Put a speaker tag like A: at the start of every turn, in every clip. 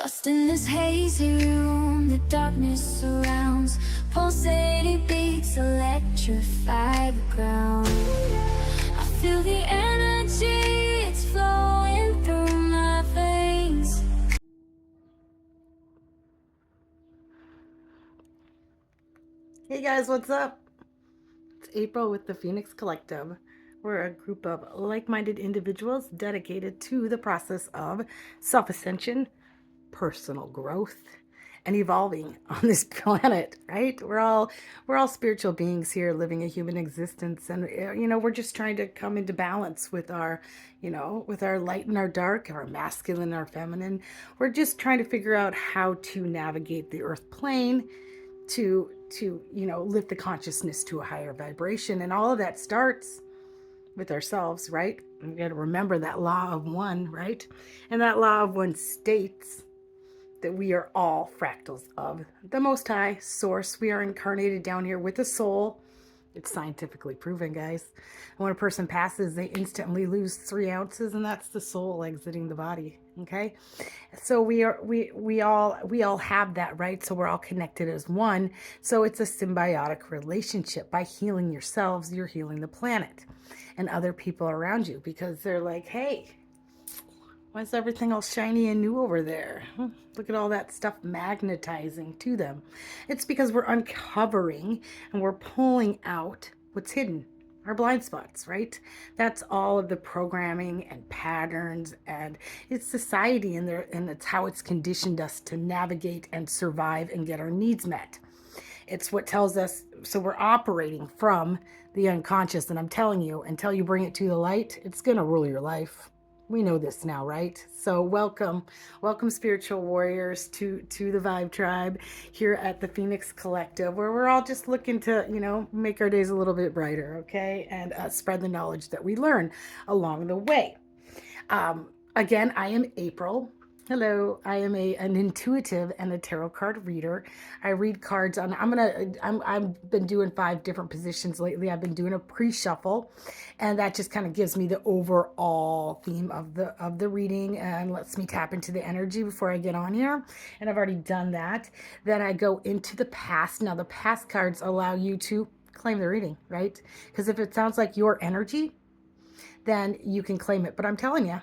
A: Lost in this hazy room, the darkness surrounds. Pulsating beats electrify the ground. I feel the energy, it's flowing through my veins.
B: Hey guys, what's up? It's April with the Phoenix Collective. We're a group of like-minded individuals dedicated to the process of self-ascension, personal growth, and evolving on this planet, right? We're all spiritual beings here living a human existence, and we're just trying to come into balance with our with our light and our dark, our masculine and our feminine. We're just trying to figure out how to navigate the earth plane to lift the consciousness to a higher vibration, and all of that starts with ourselves, right? We got to remember that law of one, right? And that law of one states that we are all fractals of the Most High Source. We are incarnated down here with a soul. It's scientifically proven, guys. And when a person passes, they instantly lose 3 ounces, and that's the soul exiting the body. Okay, so we all have that, right? So we're all connected as one. So it's a symbiotic relationship. By healing yourselves, you're healing the planet and other people around you, because they're like, hey, why is everything all shiny and new over there? Look at all that stuff magnetizing to them. It's because we're uncovering and we're pulling out what's hidden, our blind spots, right? That's all of the programming and patterns, and it's society and it's how it's conditioned us to navigate and survive and get our needs met. It's what tells us, so we're operating from the unconscious, and I'm telling you, until you bring it to the light, it's going to rule your life. We know this now, right? So welcome spiritual warriors to the Vibe Tribe here at the Phoenix Collective, where we're all just looking to, make our days a little bit brighter, okay? And spread the knowledge that we learn along the way. Again, I am April. Hello, I am an intuitive and a tarot card reader. I read cards on, I've been doing 5 different positions lately. I've been doing a pre-shuffle, and that just kind of gives me the overall theme of the reading and lets me tap into the energy before I get on here. And I've already done that. Then I go into the past. Now the past cards allow you to claim the reading, right? Because if it sounds like your energy, then you can claim it. But I'm telling you,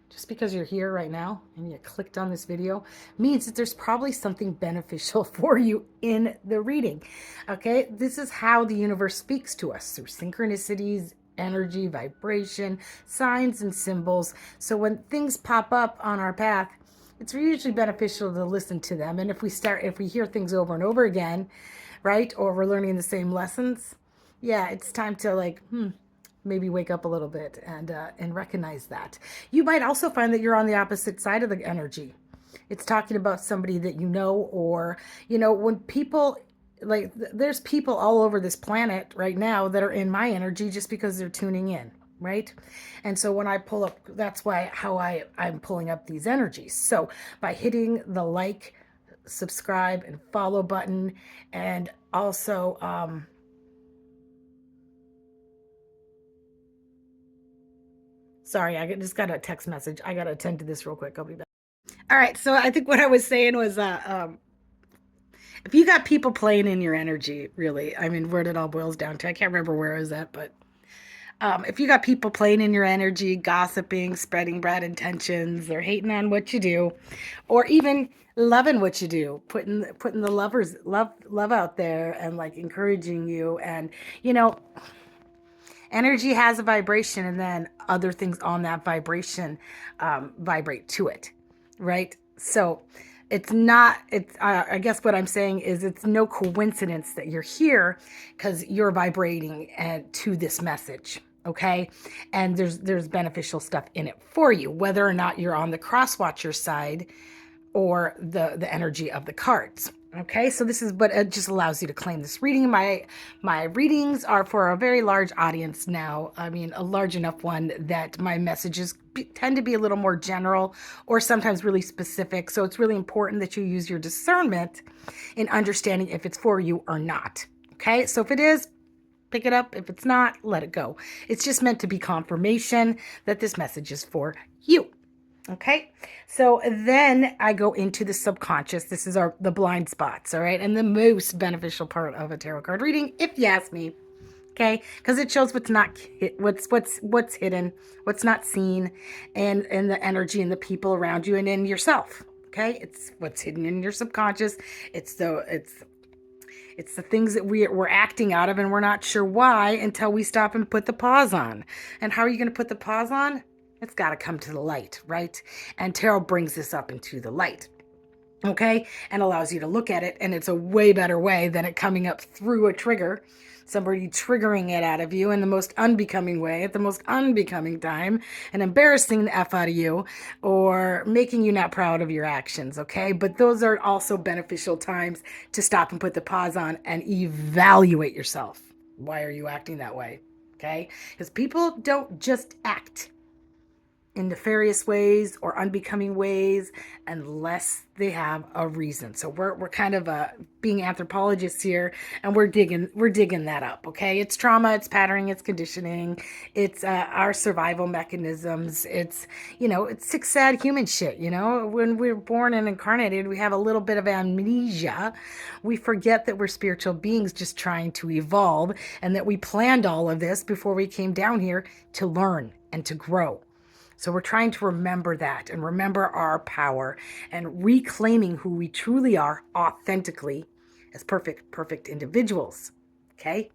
B: just because you're here right now and you clicked on this video means that there's probably something beneficial for you in the reading. Okay, this is how the universe speaks to us, through synchronicities, energy, vibration, signs, and symbols. So when things pop up on our path, it's usually beneficial to listen to them. And if we hear things over and over again, right, or we're learning the same lessons, yeah, it's time to maybe wake up a little bit and recognize that. You might also find that you're on the opposite side of the energy. It's talking about somebody that you know, or when people, there's people all over this planet right now that are in my energy just because they're tuning in, right? And so when I pull up, that's how I'm pulling up these energies. So by hitting the like, subscribe, and follow button, and also sorry, I just got a text message. I got to attend to this real quick. I'll be back. All right. So I think what I was saying was, if you got people playing in your energy, really, I mean, where it all boils down to, I can't remember where I was at, but if you got people playing in your energy, gossiping, spreading bad intentions, or hating on what you do, or even loving what you do, putting the love out there and encouraging you, and energy has a vibration, and then other things on that vibration vibrate to it, right? So I guess what I'm saying is it's no coincidence that you're here, because you're vibrating to this message, okay? And there's beneficial stuff in it for you, whether or not you're on the cross-watcher side or the energy of the cards. Okay, so this is what it just allows you to claim this reading. My readings are for a very large audience now. I mean, a large enough one that my messages tend to be a little more general, or sometimes really specific. So it's really important that you use your discernment in understanding if it's for you or not. Okay, so if it is, pick it up. If it's not, let it go. It's just meant to be confirmation that this message is for you. Okay, so then I go into the subconscious. This is the blind spots, all right, and the most beneficial part of a tarot card reading, if you ask me. Okay, because it shows what's not what's hidden, what's not seen, and the energy and the people around you and in yourself. Okay, it's what's hidden in your subconscious. It's the things that we're acting out of and we're not sure why until we stop and put the pause on. And how are you going to put the pause on? It's got to come to the light, right? And tarot brings this up into the light, okay? And allows you to look at it. And it's a way better way than it coming up through a trigger, somebody triggering it out of you in the most unbecoming way, at the most unbecoming time, and embarrassing the F out of you, or making you not proud of your actions, okay? But those are also beneficial times to stop and put the pause on and evaluate yourself. Why are you acting that way? Okay? Because people don't just act in nefarious ways or unbecoming ways unless they have a reason. So we're kind of being anthropologists here, and we're digging that up. Okay, it's trauma, it's patterning, it's conditioning, it's our survival mechanisms. It's it's sick, sad human shit. When we're born and incarnated, we have a little bit of amnesia. We forget that we're spiritual beings just trying to evolve, and that we planned all of this before we came down here to learn and to grow. So we're trying to remember that and remember our power and reclaiming who we truly are authentically as perfect individuals. Okay?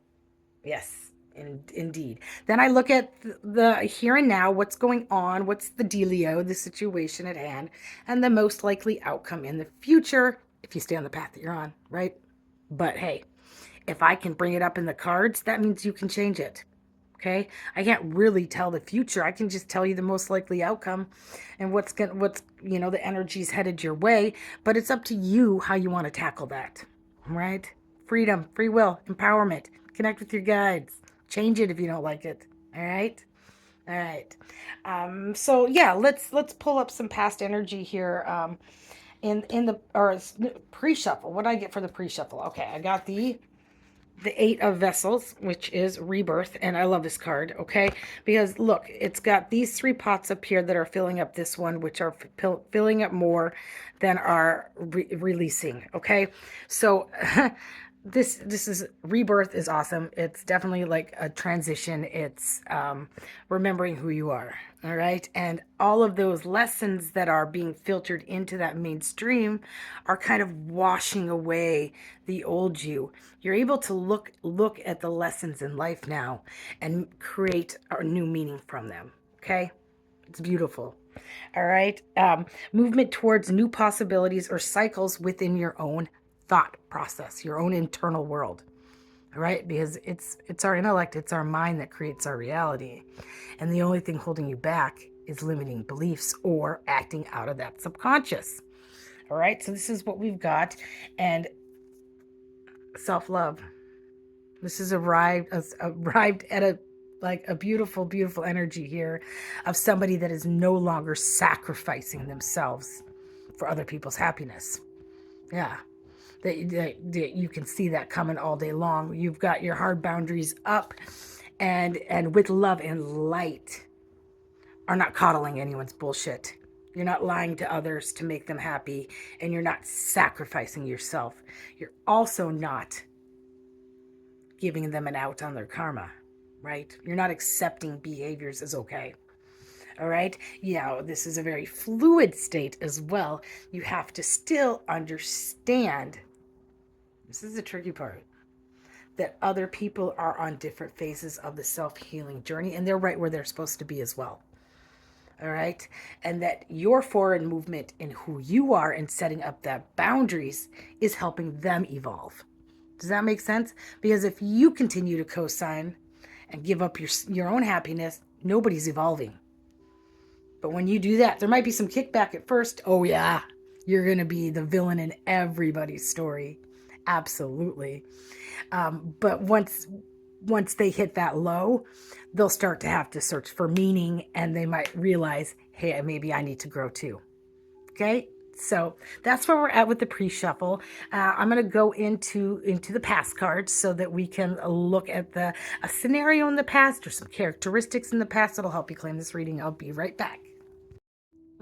B: Yes, indeed. Then I look at the here and now, what's going on, what's the dealio, the situation at hand, and the most likely outcome in the future if you stay on the path that you're on, right? But hey, if I can bring it up in the cards, that means you can change it. Okay, I can't really tell the future. I can just tell you the most likely outcome and what's the energy's headed your way, but it's up to you how you want to tackle that. Right? Freedom, free will, empowerment. Connect with your guides. Change it if you don't like it. All right? All right. So yeah, let's pull up some past energy here. In the pre-shuffle. What did I get for the pre-shuffle? Okay, I got the Eight of Vessels, which is rebirth, and I love this card, okay? Because look, it's got these three pots up here that are filling up this one, which are filling up more than are releasing, okay? So this is rebirth is awesome. It's definitely like a transition. It's remembering who you are, all right? And all of those lessons that are being filtered into that mainstream are kind of washing away the old you. You're able to look at the lessons in life now and create a new meaning from them, okay? It's beautiful. All right. Movement towards new possibilities or cycles within your own thought process, your own internal world. All right, because it's our intellect, it's our mind that creates our reality. And the only thing holding you back is limiting beliefs or acting out of that subconscious. All right, so this is what we've got. And self-love. This is arrived at a beautiful, beautiful energy here of somebody that is no longer sacrificing themselves for other people's happiness. Yeah. That you can see that coming all day long. You've got your hard boundaries up, and with love and light are not coddling anyone's bullshit. You're not lying to others to make them happy, and you're not sacrificing yourself. You're also not giving them an out on their karma, right? You're not accepting behaviors as okay. All right. This is a very fluid state as well. You have to still understand. This is the tricky part, that other people are on different phases of the self-healing journey, and they're right where they're supposed to be as well. All right. And that your forward movement in who you are and setting up that boundaries is helping them evolve. Does that make sense? Because if you continue to co-sign and give up your own happiness, nobody's evolving. But when you do that, there might be some kickback at first. Oh yeah, you're going to be the villain in everybody's story. Absolutely. But once they hit that low, they'll start to have to search for meaning, and they might realize, hey, maybe I need to grow too. Okay, so that's where we're at with the pre-shuffle. I'm going to go into the past cards so that we can look at a scenario in the past or some characteristics in the past that'll help you claim this reading. I'll be right back.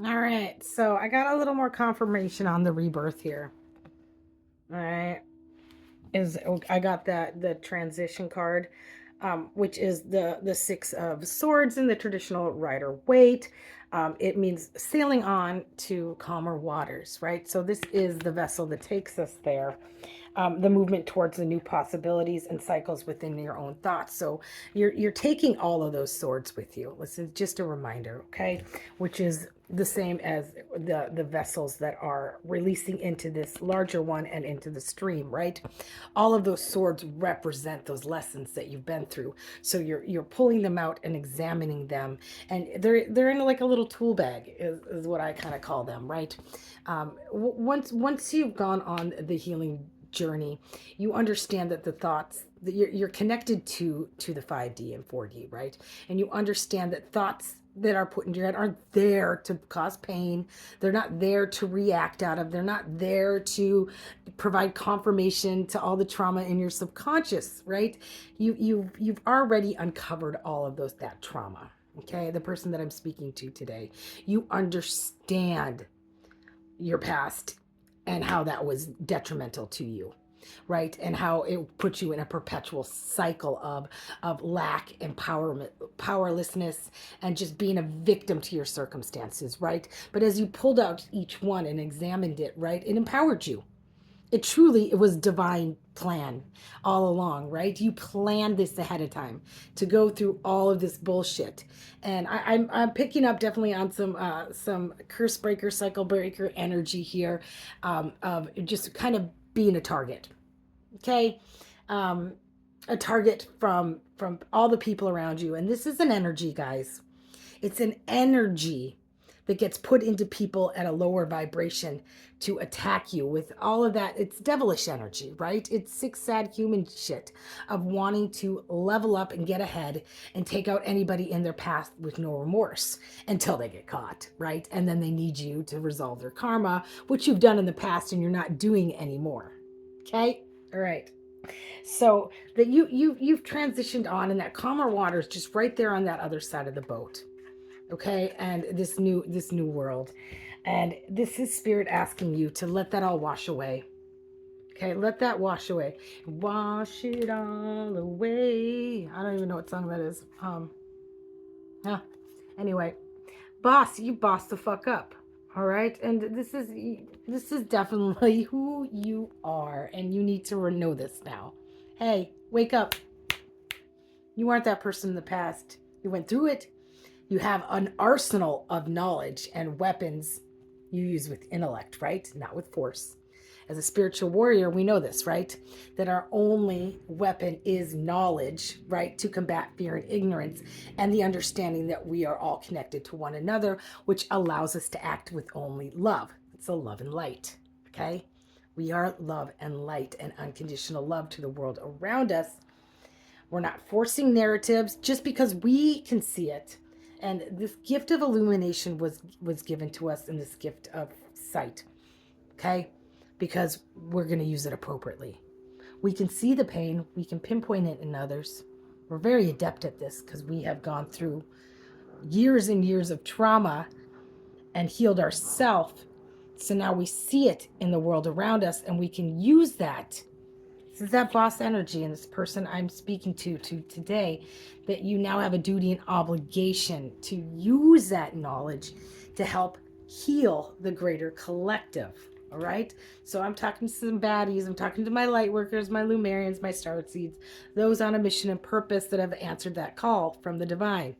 B: All right, so I got a little more confirmation on the rebirth here. All right, I got the transition card, which is the Six of Swords in the traditional Rider Waite. It means sailing on to calmer waters, right? So this is the vessel that takes us there. The movement towards the new possibilities and cycles within your own thoughts. So you're taking all of those swords with you. This is just a reminder, okay? Which is the same as the vessels that are releasing into this larger one and into the stream, right? All of those swords represent those lessons that you've been through. So you're pulling them out and examining them, and they're in like a little tool bag is what I kind of call them, right? Once you've gone on the healing journey, you understand that the thoughts that you're connected to the 5D and 4D, right? And you understand that thoughts that are put into your head aren't there to cause pain. They're not there to react out of. They're not there to provide confirmation to all the trauma in your subconscious, right? You've already uncovered all of that trauma. Okay, the person that I'm speaking to today, you understand your past and how that was detrimental to you, right? And how it puts you in a perpetual cycle of lack, empowerment, powerlessness, and just being a victim to your circumstances, right? But as you pulled out each one and examined it, right, it empowered you. It was divine plan all along, right? You planned this ahead of time to go through all of this bullshit. And I'm picking up definitely on some curse breaker, cycle breaker energy here, of just kind of being a target. Okay. A target from all the people around you. And this is an energy, guys. It's an energy that gets put into people at a lower vibration to attack you with all of that. It's devilish energy, right? It's sick, sad human shit of wanting to level up and get ahead and take out anybody in their path with no remorse until they get caught, right? And then they need you to resolve their karma, which you've done in the past and you're not doing anymore. Okay? All right. So that you've transitioned on, and that calmer water is just right there on that other side of the boat. Okay, and this new world, and this is spirit asking you to let that all wash away. Okay, let that wash away. Wash it all away. I don't even know what song that is. Yeah. Anyway, boss, you boss the fuck up. All right, and this is definitely who you are, and you need to know this now. Hey, wake up. You aren't that person in the past. You went through it. You have an arsenal of knowledge and weapons you use with intellect, right? Not with force. As a spiritual warrior, we know this, right? That our only weapon is knowledge, right? To combat fear and ignorance, and the understanding that we are all connected to one another, which allows us to act with only love. It's a love and light, okay? We are love and light and unconditional love to the world around us. We're not forcing narratives just because we can see it. And this gift of illumination was given to us in this gift of sight, okay? Because we're going to use it appropriately. We can see the pain. We can pinpoint it in others. We're very adept at this because we have gone through years and years of trauma and healed ourselves. So now we see it in the world around us, and we can use that. This is that boss energy, and this person I'm speaking to today, that you now have a duty and obligation to use that knowledge to help heal the greater collective. All right. So I'm talking to some baddies. I'm talking to my light workers, my Lumerians, my star seeds, those on a mission and purpose that have answered that call from the divine.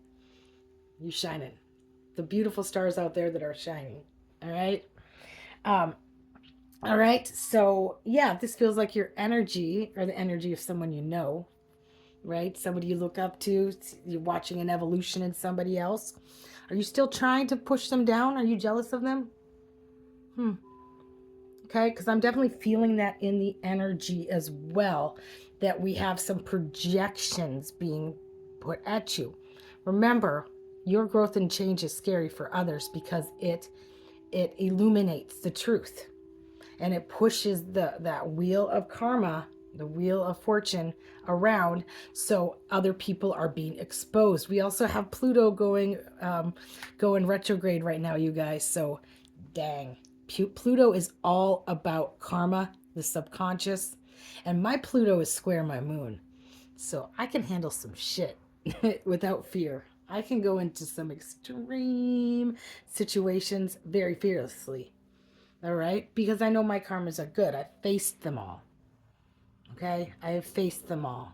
B: You shining. The beautiful stars out there that are shining. All right. All right. So, yeah, this feels like your energy or the energy of someone you know, right? Somebody you look up to. You're watching an evolution in somebody else. Are you still trying to push them down? Are you jealous of them? Okay, because I'm definitely feeling that in the energy as well, that we have some projections being put at you. Remember, your growth and change is scary for others because it illuminates the truth. And it pushes that wheel of karma the Wheel of Fortune around, so other people are being exposed. We also have Pluto going retrograde right now, you guys. So dang, Pluto is all about karma, the subconscious, and my Pluto is square my moon, so I can handle some shit without fear. I can go into some extreme situations very fearlessly. All right, because I know my karmas are good. I faced them all. Okay, I have faced them all.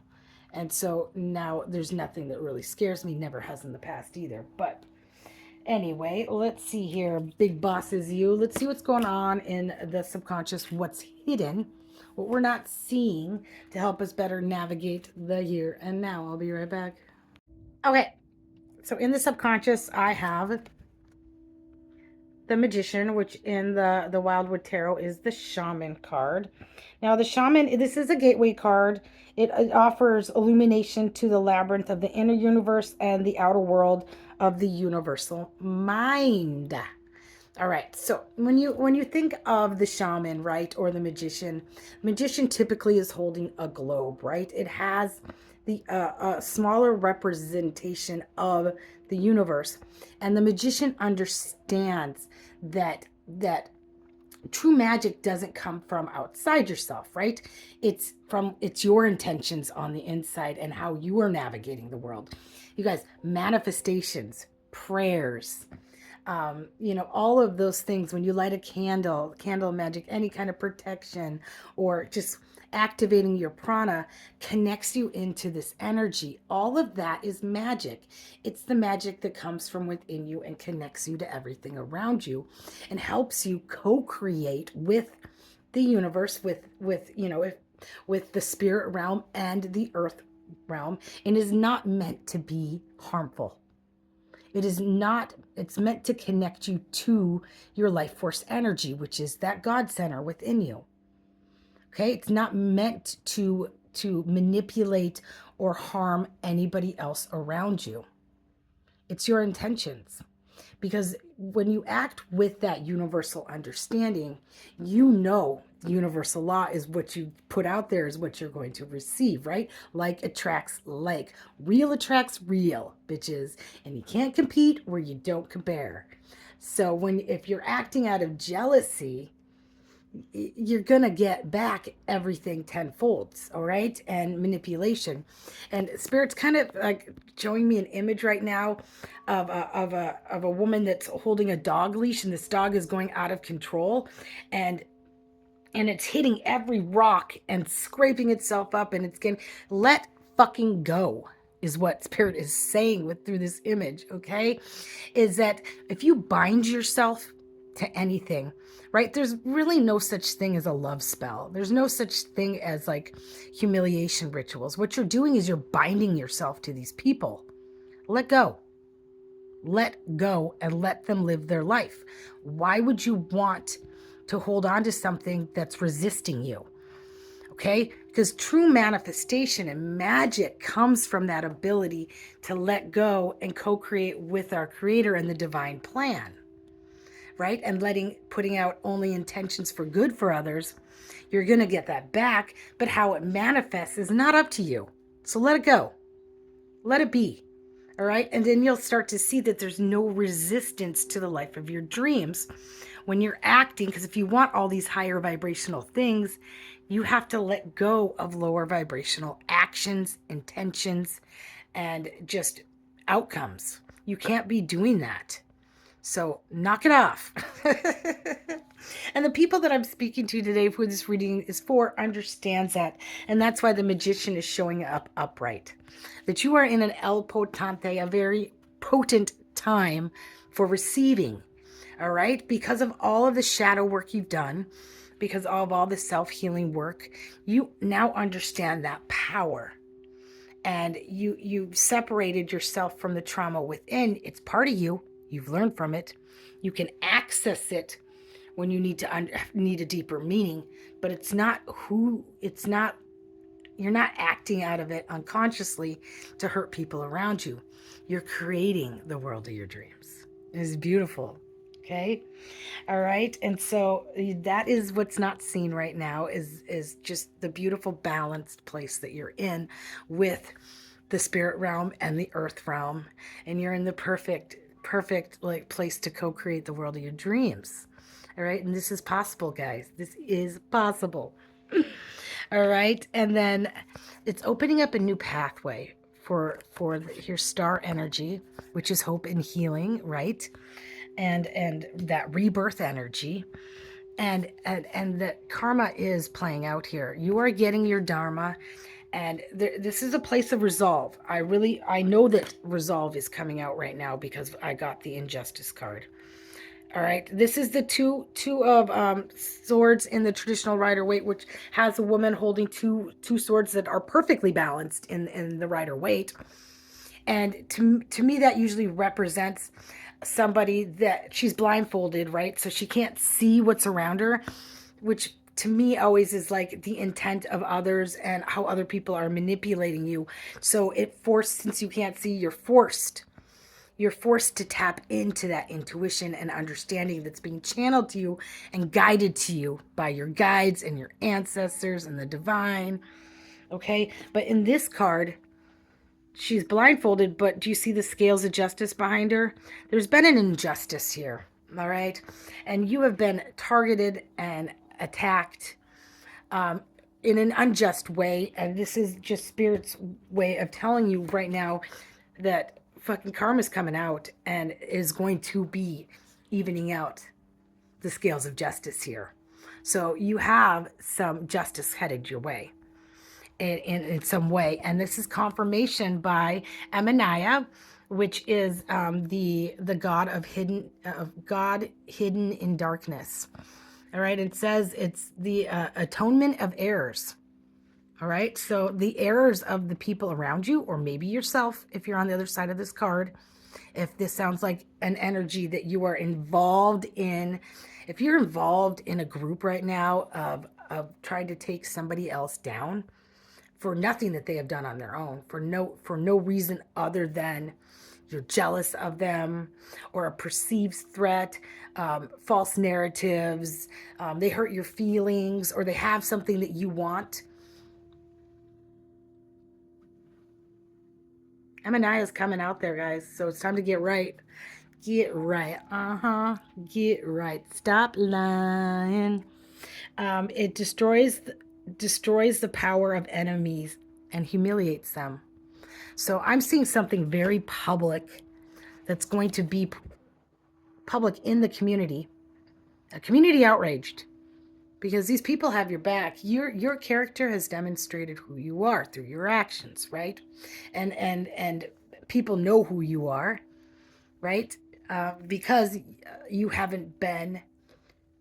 B: And so now there's nothing that really scares me, never has in the past either. But anyway, let's see here. Big boss is you. Let's see what's going on in the subconscious, what's hidden, what we're not seeing, to help us better navigate the here and now. I'll be right back. Okay, so in the subconscious, I have the Magician, which in the Wildwood Tarot is the Shaman card. Now the Shaman, this is a gateway card. It offers illumination to the labyrinth of the inner universe and the outer world of the universal mind. All right, so when you think of the shaman, right, or the magician typically is holding a globe, right? It has the smaller representation of the universe, and the magician understands that true magic doesn't come from outside yourself, right? It's your intentions on the inside and how you are navigating the world. You guys, manifestations, prayers, all of those things. When you light a candle magic, any kind of protection, or just activating your prana, connects you into this energy. All of that is magic. It's the magic that comes from within you and connects you to everything around you and helps you co-create with the universe, with the spirit realm and the earth realm, and is not meant to be harmful. It is not, it's meant to connect you to your life force energy, which is that God center within you. Okay? It's not meant to manipulate or harm anybody else around you. It's your intentions. Because when you act with that universal understanding, the universal law is what you put out there is what you're going to receive, right? Like attracts like. Real attracts real, bitches. And you can't compete where you don't compare. So if you're acting out of jealousy, you're gonna get back everything tenfold, all right? And manipulation. And Spirit's kind of like showing me an image right now of a woman that's holding a dog leash, and this dog is going out of control, and it's hitting every rock and scraping itself up, and it's getting, let fucking go, is what Spirit is saying through this image, okay? Is that if you bind yourself to anything, right? There's really no such thing as a love spell. There's no such thing as like humiliation rituals. What you're doing is you're binding yourself to these people. Let go. Let go and let them live their life. Why would you want to hold on to something that's resisting you? Okay? Because true manifestation and magic comes from that ability to let go and co-create with our creator and the divine plan. Right? And putting out only intentions for good for others, you're going to get that back. But how it manifests is not up to you. So let it go. Let it be. All right. And then you'll start to see that there's no resistance to the life of your dreams when you're acting. Because if you want all these higher vibrational things, you have to let go of lower vibrational actions, intentions, and just outcomes. You can't be doing that. So knock it off. And the people that I'm speaking to today, who this reading is for, understands that. And that's why the Magician is showing up upright. That you are in an El Potente, a very potent time for receiving. All right? Because of all of the shadow work you've done, because of all the self-healing work, you now understand that power. And you've separated yourself from the trauma within. It's part of you. You've learned from it. You can access it when you need a deeper meaning, but you're not acting out of it unconsciously to hurt people around you. You're creating the world of your dreams. It is beautiful. Okay. All right. And so that is what's not seen right now is just the beautiful balanced place that you're in with the spirit realm and the earth realm. And you're in the perfect like place to co-create the world of your dreams. All right. And this is possible, guys. This is possible. All right. And then it's opening up a new pathway for your star energy, which is hope and healing, right? And that rebirth energy, and that karma is playing out here. You are getting your dharma, and this is a place of resolve. I know that resolve is coming out right now because I got the injustice card. All right, this is the two of swords in the traditional Rider-Waite, which has a woman holding two swords that are perfectly balanced in the Rider-Waite. And to me, that usually represents somebody that she's blindfolded, right? So she can't see what's around her, which to me always is like the intent of others and how other people are manipulating you. So since you can't see, you're forced to tap into that intuition and understanding that's being channeled to you and guided to you by your guides and your ancestors and the divine. Okay. But in this card, she's blindfolded, but do you see the scales of justice behind her? There's been an injustice here, all right? And you have been targeted and attacked in an unjust way, and this is just Spirit's way of telling you right now that fucking karma's coming out and is going to be evening out the scales of justice here. So you have some justice headed your way. In some way, and this is confirmation by Amaniah, which is the god of God hidden in darkness. All right, it says it's the atonement of errors. All right, so the errors of the people around you, or maybe yourself, if you're on the other side of this card. If this sounds like an energy that you are involved in, if you're involved in a group right now of trying to take somebody else down, for nothing that they have done on their own, for no reason other than you're jealous of them or a perceived threat, false narratives, they hurt your feelings, or they have something that you want. Gemini is coming out there, guys, so it's time to get right. Get right. Get right. Stop lying. It destroys the power of enemies and humiliates them. So I'm seeing something very public that's going to be public in the community, a community outraged, because these people have your back. Your character has demonstrated who you are through your actions, right? And people know who you are, right? Because you haven't been.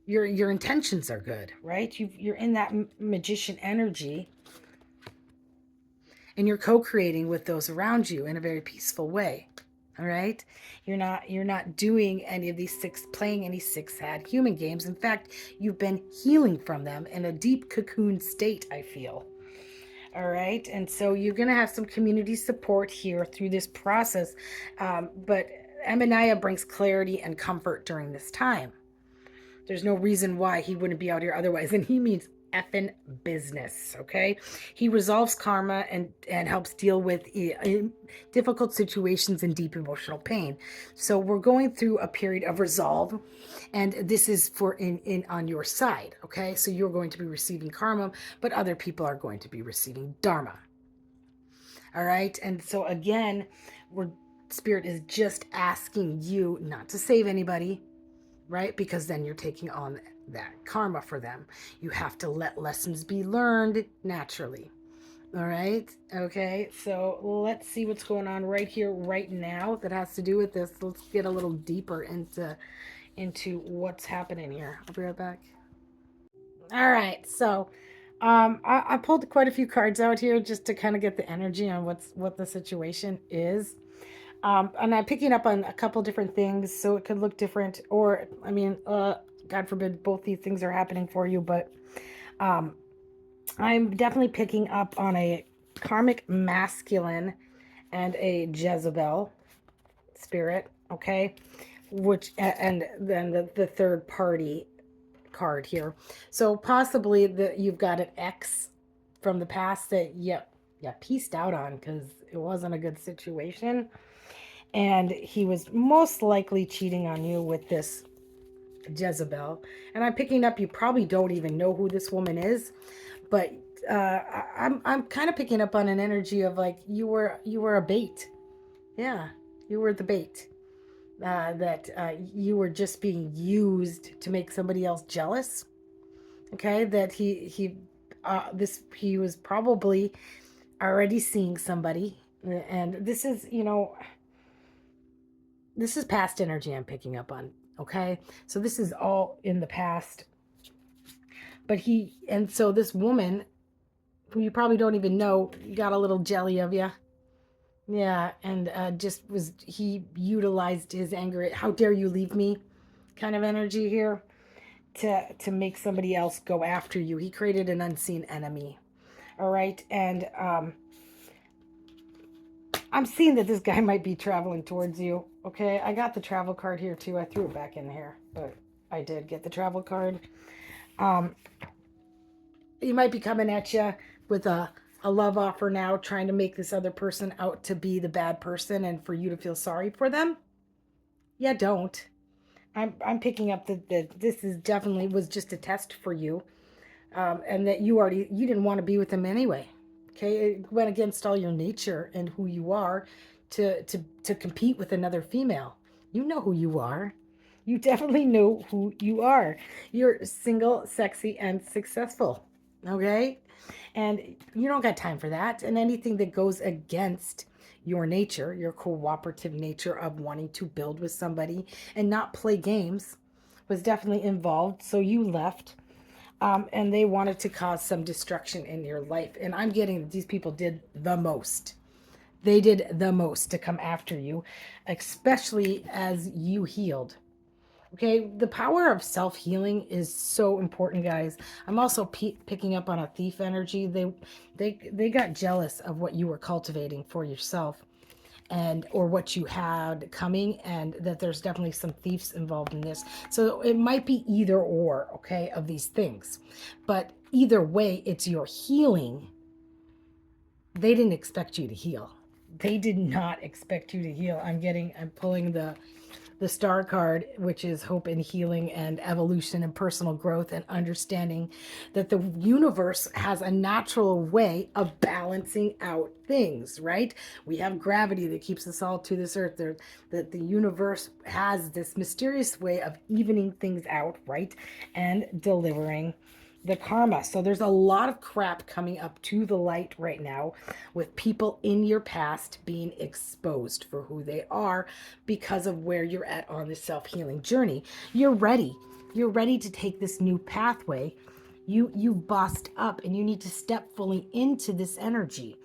B: Your intentions are good, right? You're in that magician energy, and you're co-creating with those around you in a very peaceful way. All right, you're not doing any of these playing any six-head human games. In fact, you've been healing from them in a deep cocoon state, I feel. All right, and so you're going to have some community support here through this process, but Amaniah brings clarity and comfort during this time. There's no reason why he wouldn't be out here otherwise. And he means effing business, okay? He resolves karma and helps deal with difficult situations and deep emotional pain. So we're going through a period of resolve, and this is for on your side, okay? So you're going to be receiving karma, but other people are going to be receiving dharma. All right? And so again, Spirit is just asking you not to save anybody, right? Because then you're taking on that karma for them. You have to let lessons be learned naturally. All right. Okay. So let's see what's going on right here, right now that has to do with this. Let's get a little deeper into what's happening here. I'll be right back. All right. So I pulled quite a few cards out here just to kind of get the energy on what the situation is. And I'm picking up on a couple different things, so it could look different, or, I mean, God forbid both these things are happening for you, but I'm definitely picking up on a karmic masculine and a Jezebel spirit, okay? which, and then the third party card here. So possibly you've got an ex from the past that you pieced out on because it wasn't a good situation. And he was most likely cheating on you with this Jezebel. And I'm picking up, you probably don't even know who this woman is, but I'm kind of picking up on an energy of like you were a bait. Yeah, you were the bait. That you were just being used to make somebody else jealous. Okay, that he was probably already seeing somebody, and this is this is past energy I'm picking up on. Okay, so this is all in the past. But so this woman, who you probably don't even know, got a little jelly of you. Yeah, and he utilized his anger. How dare you leave me? Kind of energy here to make somebody else go after you. He created an unseen enemy. All right, and I'm seeing that this guy might be traveling towards you. Okay, I got the travel card here too. I threw it back in here, but I did get the travel card. He might be coming at you with a love offer now, trying to make this other person out to be the bad person and for you to feel sorry for them. Yeah, don't. I'm picking up that this is definitely was just a test for you, and that you didn't want to be with him anyway. Okay, it went against all your nature and who you are to compete with another female. You know who you are. You definitely know who you are. You're single, sexy, and successful. Okay, and you don't got time for that. And anything that goes against your nature, your cooperative nature of wanting to build with somebody and not play games, was definitely involved. So you left. And they wanted to cause some destruction in your life. And I'm getting that these people did the most. They did the most to come after you, especially as you healed. Okay, the power of self-healing is so important, guys. I'm also picking up on a thief energy. They got jealous of what you were cultivating for yourself, and or what you had coming, and that there's definitely some thieves involved in this. So it might be either or, okay, of these things. But either way, it's your healing. They didn't expect you to heal. They did not expect you to heal. I'm pulling the star card, which is hope and healing and evolution and personal growth and understanding that the universe has a natural way of balancing out things, right? We have gravity that keeps us all to this earth. That the universe has this mysterious way of evening things out, right? And delivering the karma. So there's a lot of crap coming up to the light right now with people in your past being exposed for who they are because of where you're at on the self-healing journey. You're ready. You're ready to take this new pathway. You bossed up and you need to step fully into this energy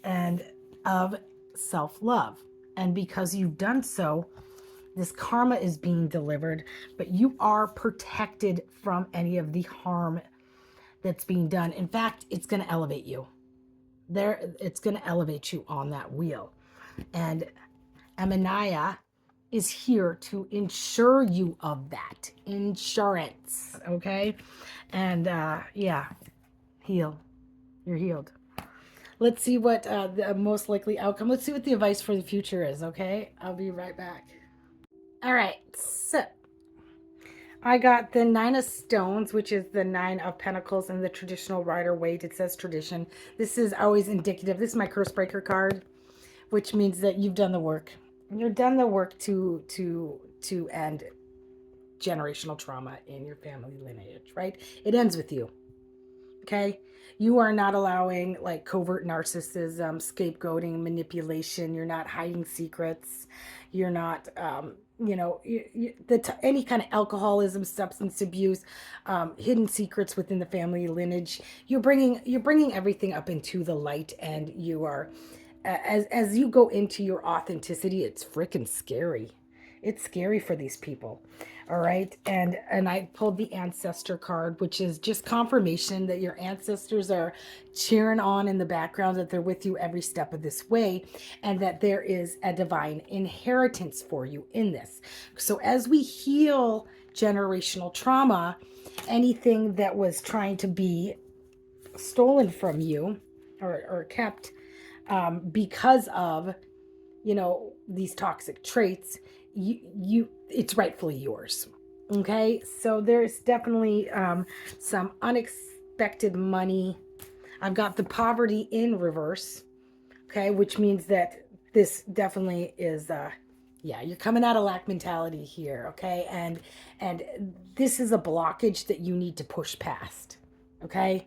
B: and of self-love. And because you've done so, this karma is being delivered, but you are protected from any of the harm that's being done. In fact, it's going to elevate you. It's going to elevate you on that wheel. And Amanaya is here to ensure you of that insurance. Okay. And heal. You're healed. Let's see what the most likely outcome. Let's see what the advice for the future is. Okay. I'll be right back. All right. So I got the 9 of stones, which is the 9 of pentacles in the traditional Rider-Waite. It says tradition. This is always indicative. This is my curse breaker card, which means that you've done the work. You've done the work to end generational trauma in your family lineage, right? It ends with you. Okay? You are not allowing like covert narcissism, scapegoating, manipulation. You're not hiding secrets. You're not any kind of alcoholism, substance abuse, hidden secrets within the family lineage. You're bringing everything up into the light, and you are as you go into your authenticity. It's freaking scary. It's scary for these people. All right. And I pulled the ancestor card, which is just confirmation that your ancestors are cheering on in the background, that they're with you every step of this way, and that there is a divine inheritance for you in this. So as we heal generational trauma, anything that was trying to be stolen from you or kept because of, you know, these toxic traits, it's rightfully yours. Okay, so there's definitely some unexpected money. I've got the poverty in reverse. Okay, which means that this definitely is yeah, you're coming out of lack mentality here. Okay, and this is a blockage that you need to push past. Okay,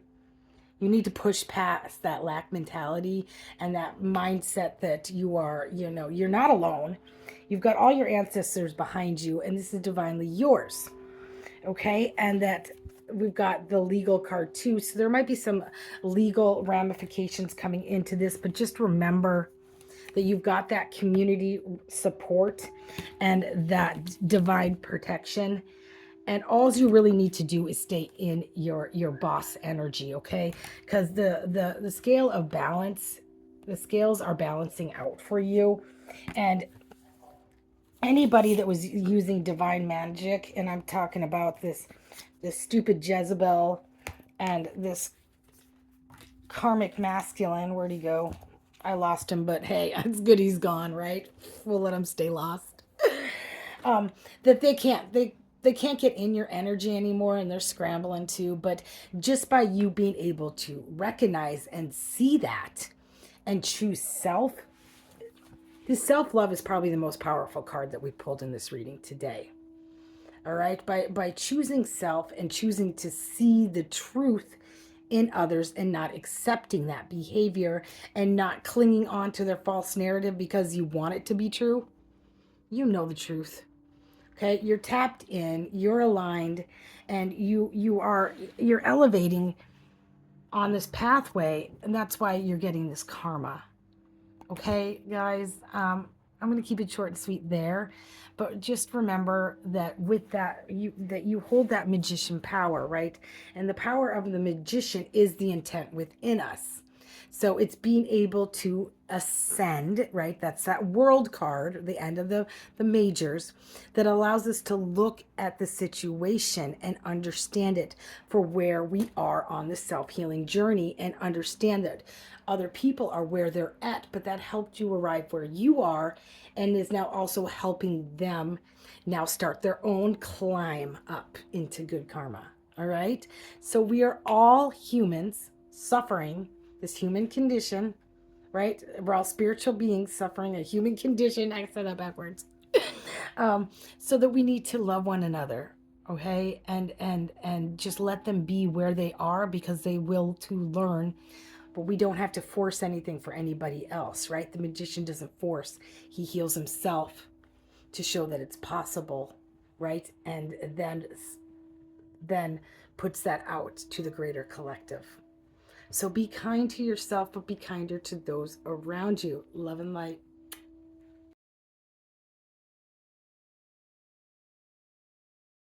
B: you need to push past that lack mentality and that mindset that you are, you know, you're not alone. You've got all your ancestors behind you, and this is divinely yours. Okay, and that we've got the legal card too. So there might be some legal ramifications coming into this, but just remember that you've got that community support and that divine protection. And all you really need to do is stay in your boss energy, okay? Because the scale of balance, the scales are balancing out for you. And anybody that was using divine magic, and I'm talking about this stupid Jezebel and this karmic masculine, where'd he go? I lost him, but hey, it's good he's gone, right? We'll let him stay lost. That they can't get in your energy anymore, and they're scrambling to. But just by you being able to recognize and see that and choose self, this self-love is probably the most powerful card that we pulled in this reading today. All right, by choosing self and choosing to see the truth in others and not accepting that behavior and not clinging on to their false narrative because you want it to be true. You know the truth. Okay, you're tapped in, you're aligned, and you're elevating on this pathway, and that's why you're getting this karma. Okay, guys, I'm going to keep it short and sweet there, but just remember that with that you hold that magician power, right? And the power of the magician is the intent within us. So it's being able to ascend, right? That's that world card, the end of the majors, that allows us to look at the situation and understand it for where we are on the self-healing journey, and understand that other people are where they're at, but that helped you arrive where you are and is now also helping them now start their own climb up into good karma. All right. So we are all humans suffering this human condition, right? We're all spiritual beings suffering a human condition. I said that backwards. So that we need to love one another, okay? And just let them be where they are, because they will to learn. But we don't have to force anything for anybody else, right? The magician doesn't force. He heals himself to show that it's possible, right? And then puts that out to the greater collective. So be kind to yourself, but be kinder to those around you. Love and light.